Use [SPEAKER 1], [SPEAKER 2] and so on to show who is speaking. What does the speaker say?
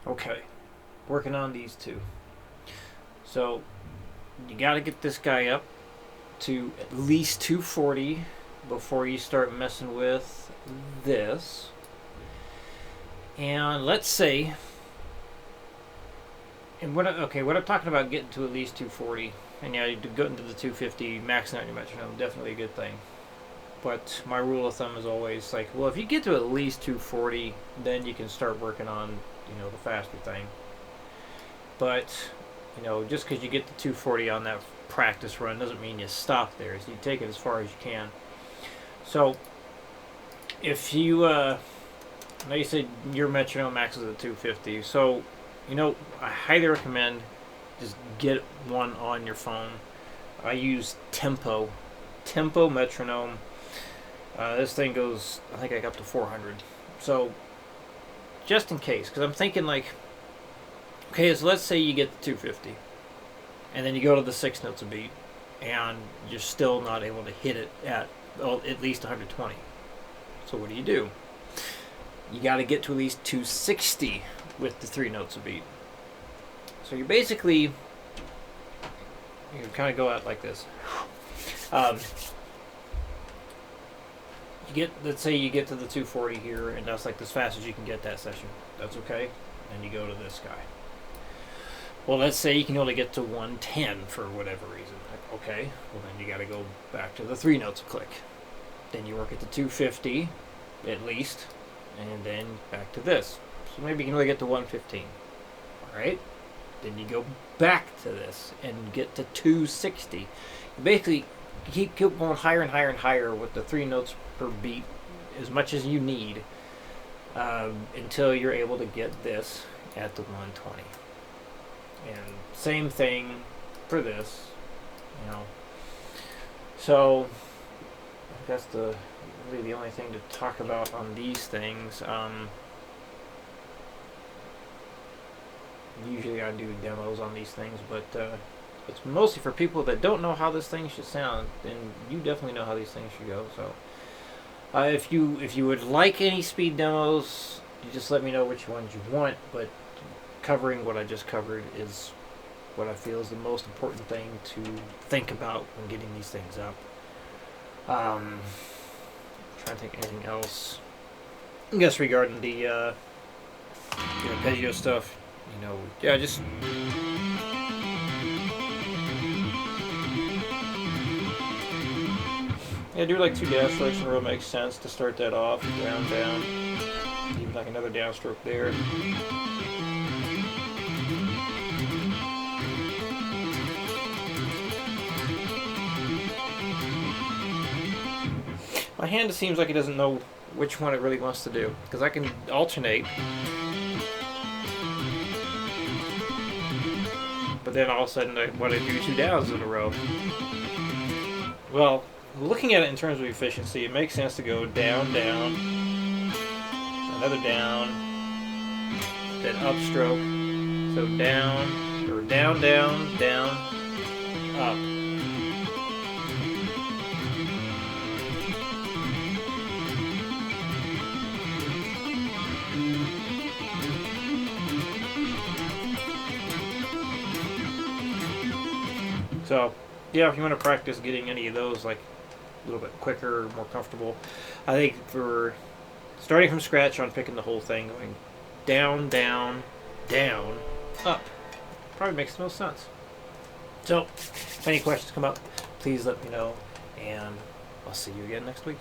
[SPEAKER 1] Okay, working on these two. So you got to get this guy up to at least 240 before you start messing with this. And let's say, and what I'm talking about getting to at least 240, and yeah, you go into the 250, maxing out your metronome, definitely a good thing. But my rule of thumb is always like, well, if you get to at least 240, then you can start working on, the faster thing. But, just because you get to 240 on that practice run doesn't mean you stop there. So you take it as far as you can. So, if you, now you said your metronome maxes at 250. So, I highly recommend just get one on your phone. I use Tempo metronome. This thing goes, I think, up to 400. So, just in case, because I'm thinking like, okay, so let's say you get to 250, and then you go to the 6 notes a beat, and you're still not able to hit it at least 120. So what do? You got to get to at least 260 with the 3 notes a beat. So you kind of go out like this. Let's say you get to the 240 here, and that's like as fast as you can get that session. That's okay. And you go to this guy. Well, let's say you can only get to 110 for whatever reason. Okay, well then you got to go back to the 3 notes a click. Then you work at the 250 at least, and then back to this. So maybe you can only get to 115. All right. Then you go back to this and get to 260. You basically keep going higher and higher and higher with the 3 notes per beat as much as you need until you're able to get this at the 120. And same thing for this, So that's really the only thing to talk about on these things. Usually I do demos on these things, but it's mostly for people that don't know how this thing should sound, and you definitely know how these things should go. So if you would like any speed demos, you just let me know which ones you want. But covering what I just covered is what I feel is the most important thing to think about when getting these things up. Trying to think anything else. I guess regarding the arpeggio stuff, just do like 2 downstrokes in a row makes sense to start that off. Down, down. Even like another downstroke there. My hand seems like it doesn't know which one it really wants to do, because I can alternate, but then all of a sudden I want to do 2 downs in a row. Well, looking at it in terms of efficiency, it makes sense to go down, down, another down, then upstroke, so down, or down, down, down, up. So, yeah, if you want to practice getting any of those like a little bit quicker, more comfortable, I think for starting from scratch on picking the whole thing, going down, down, down, up, probably makes the most sense. So, if any questions come up, please let me know, and I'll see you again next week.